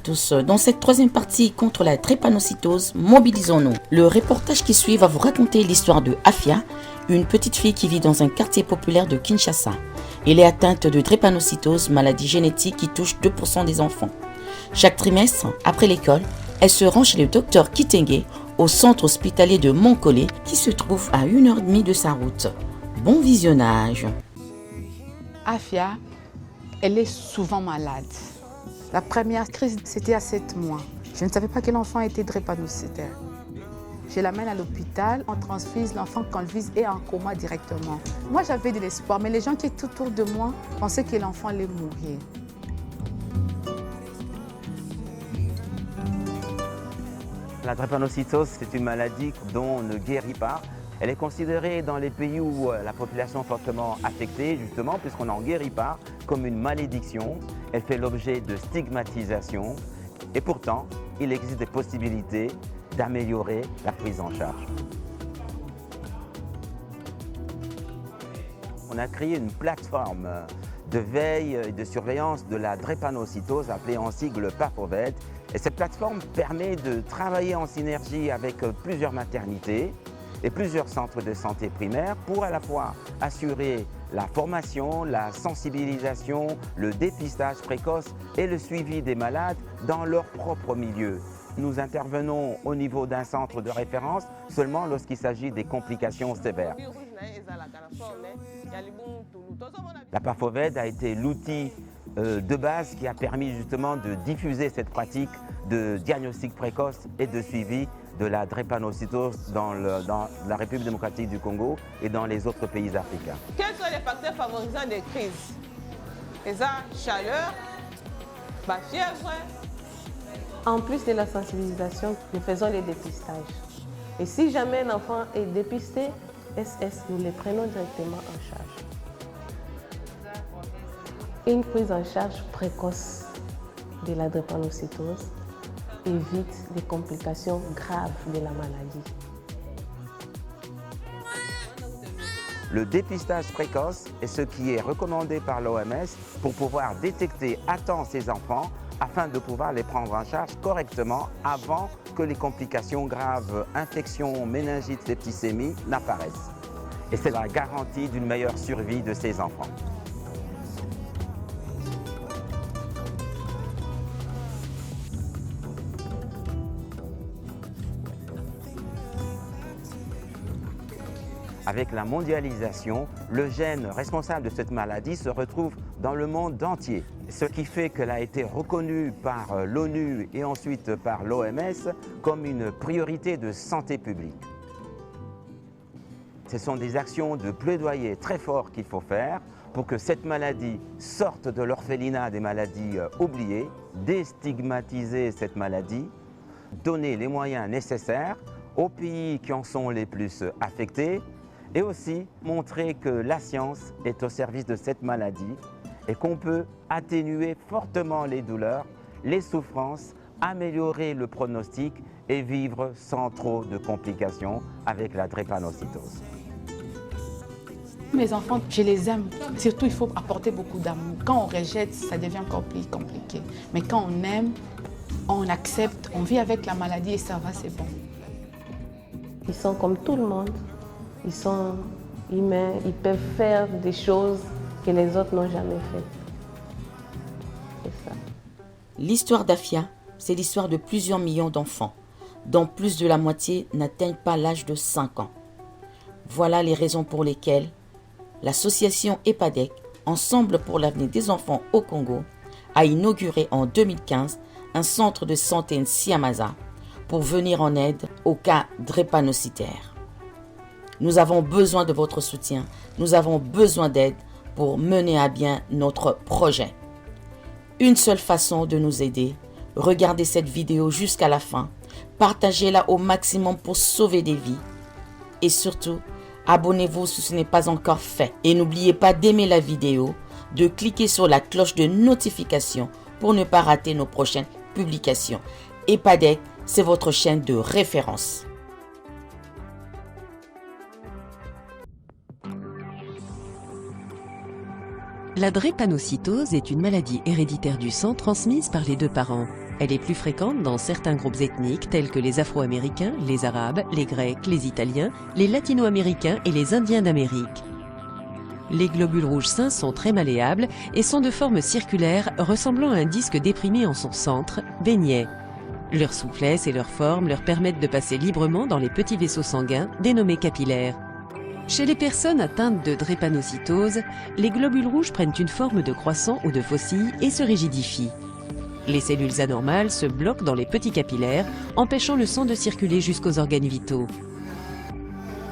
tous, dans cette troisième partie contre la drépanocytose, mobilisons-nous. Le reportage qui suit va vous raconter l'histoire de Afia, une petite fille qui vit dans un quartier populaire de Kinshasa. Elle est atteinte de drépanocytose, maladie génétique qui touche 2% des enfants. Chaque trimestre, après l'école, elle se rend chez le docteur Kitenge au centre hospitalier de Montcollet qui se trouve à 1h30 de sa route. Bon visionnage. Afia, elle est souvent malade. La première crise, c'était à 7 mois. Je ne savais pas que l'enfant était drépanocytaire. Je l'amène à l'hôpital, on transfuse l'enfant quand le vis est en coma directement. Moi, j'avais de l'espoir, mais les gens qui étaient autour de moi pensaient que l'enfant allait mourir. La drépanocytose, c'est une maladie dont on ne guérit pas. Elle est considérée dans les pays où la population est fortement affectée, justement, puisqu'on n'en guérit pas, comme une malédiction. Elle fait l'objet de stigmatisation. Et pourtant, il existe des possibilités d'améliorer la prise en charge. On a créé une plateforme de veille et de surveillance de la drépanocytose, appelée en sigle PAFOVED. Et cette plateforme permet de travailler en synergie avec plusieurs maternités et plusieurs centres de santé primaires pour à la fois assurer la formation, la sensibilisation, le dépistage précoce et le suivi des malades dans leur propre milieu. Nous intervenons au niveau d'un centre de référence seulement lorsqu'il s'agit des complications sévères. La PAFOVED a été l'outil de base qui a permis justement de diffuser cette pratique de diagnostic précoce et de suivi de la drépanocytose dans la République démocratique du Congo et dans les autres pays africains. Quels sont les facteurs favorisants des crises? Les chaleur, la fièvre. En plus de la sensibilisation, nous faisons les dépistages. Et si jamais un enfant est dépisté, SS, nous les prenons directement en charge. Une prise en charge précoce de la drépanocytose évite les complications graves de la maladie. Le dépistage précoce est ce qui est recommandé par l'OMS pour pouvoir détecter à temps ces enfants afin de pouvoir les prendre en charge correctement avant que les complications graves, infections, méningites, septicémie n'apparaissent. Et c'est la garantie d'une meilleure survie de ces enfants. Avec la mondialisation, le gène responsable de cette maladie se retrouve dans le monde entier. Ce qui fait qu'elle a été reconnue par l'ONU et ensuite par l'OMS comme une priorité de santé publique. Ce sont des actions de plaidoyer très fortes qu'il faut faire pour que cette maladie sorte de l'orphelinat des maladies oubliées, déstigmatiser cette maladie, donner les moyens nécessaires aux pays qui en sont les plus affectés, et aussi montrer que la science est au service de cette maladie et qu'on peut atténuer fortement les douleurs, les souffrances, améliorer le pronostic et vivre sans trop de complications avec la drépanocytose. Mes enfants, je les aime. Surtout, il faut apporter beaucoup d'amour. Quand on rejette, ça devient encore plus compliqué. Mais quand on aime, on accepte, on vit avec la maladie et ça va, c'est bon. Ils sont comme tout le monde. Ils sont humains, ils peuvent faire des choses que les autres n'ont jamais faites. C'est ça. L'histoire d'Afia, c'est l'histoire de plusieurs millions d'enfants, dont plus de la moitié n'atteignent pas l'âge de 5 ans. Voilà les raisons pour lesquelles l'association EPADEC, Ensemble pour l'avenir des enfants au Congo, a inauguré en 2015 un centre de santé Nsiamaza pour venir en aide aux cas drépanocytaires. Nous avons besoin de votre soutien, nous avons besoin d'aide pour mener à bien notre projet. Une seule façon de nous aider, regardez cette vidéo jusqu'à la fin, partagez-la au maximum pour sauver des vies et surtout, abonnez-vous si ce n'est pas encore fait et n'oubliez pas d'aimer la vidéo, de cliquer sur la cloche de notification pour ne pas rater nos prochaines publications. EPADEC, c'est votre chaîne de référence. La drépanocytose est une maladie héréditaire du sang transmise par les deux parents. Elle est plus fréquente dans certains groupes ethniques tels que les Afro-Américains, les Arabes, les Grecs, les Italiens, les Latino-Américains et les Indiens d'Amérique. Les globules rouges sains sont très malléables et sont de forme circulaire ressemblant à un disque déprimé en son centre, beignet. Leur souplesse et leur forme leur permettent de passer librement dans les petits vaisseaux sanguins dénommés capillaires. Chez les personnes atteintes de drépanocytose, les globules rouges prennent une forme de croissant ou de faucille et se rigidifient. Les cellules anormales se bloquent dans les petits capillaires, empêchant le sang de circuler jusqu'aux organes vitaux.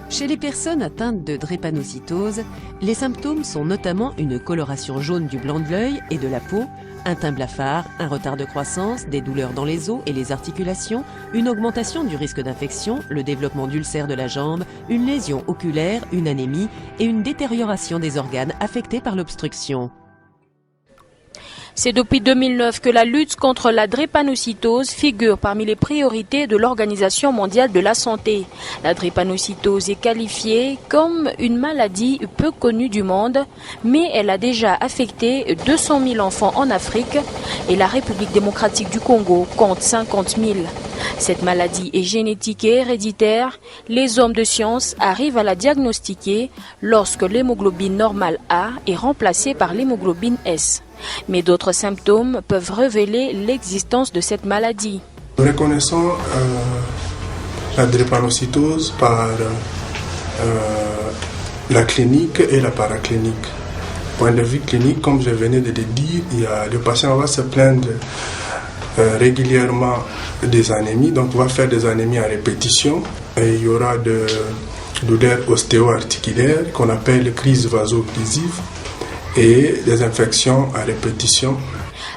Chez les personnes atteintes de drépanocytose, les symptômes sont notamment une coloration jaune du blanc de l'œil et de la peau, un teint blafard, un retard de croissance, des douleurs dans les os et les articulations, une augmentation du risque d'infection, le développement d'ulcères de la jambe, une lésion oculaire, une anémie et une détérioration des organes affectés par l'obstruction. C'est depuis 2009 que la lutte contre la drépanocytose figure parmi les priorités de l'Organisation mondiale de la santé. La drépanocytose est qualifiée comme une maladie peu connue du monde, mais elle a déjà affecté 200 000 enfants en Afrique et la République démocratique du Congo compte 50 000. Cette maladie est génétique et héréditaire. Les hommes de science arrivent à la diagnostiquer lorsque l'hémoglobine normale A est remplacée par l'hémoglobine S. Mais d'autres symptômes peuvent révéler l'existence de cette maladie. Nous reconnaissons la drépanocytose par la clinique et la paraclinique. Point de vue clinique, comme je venais de le dire, le patient va se plaindre régulièrement des anémies, donc on va faire des anémies à répétition et il y aura de douleurs ostéo-articulaires qu'on appelle crise vaso-occlusive et des infections à répétition.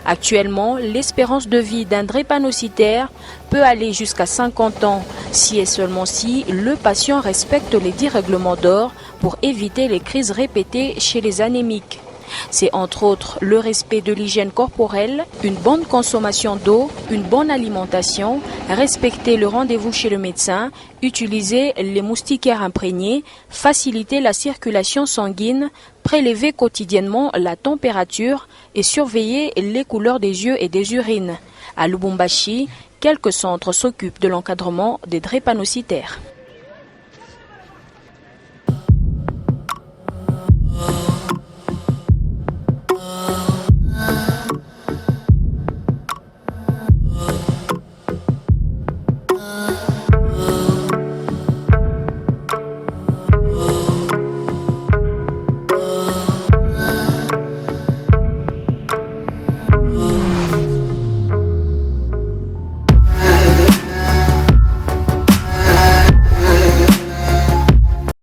Actuellement, l'espérance de vie d'un drépanocytaire peut aller jusqu'à 50 ans, si et seulement si le patient respecte les 10 règlements d'or pour éviter les crises répétées chez les anémiques. C'est entre autres le respect de l'hygiène corporelle, une bonne consommation d'eau, une bonne alimentation, respecter le rendez-vous chez le médecin, utiliser les moustiquaires imprégnés, faciliter la circulation sanguine, prélever quotidiennement la température et surveiller les couleurs des yeux et des urines. À Lubumbashi, quelques centres s'occupent de l'encadrement des drépanocytaires.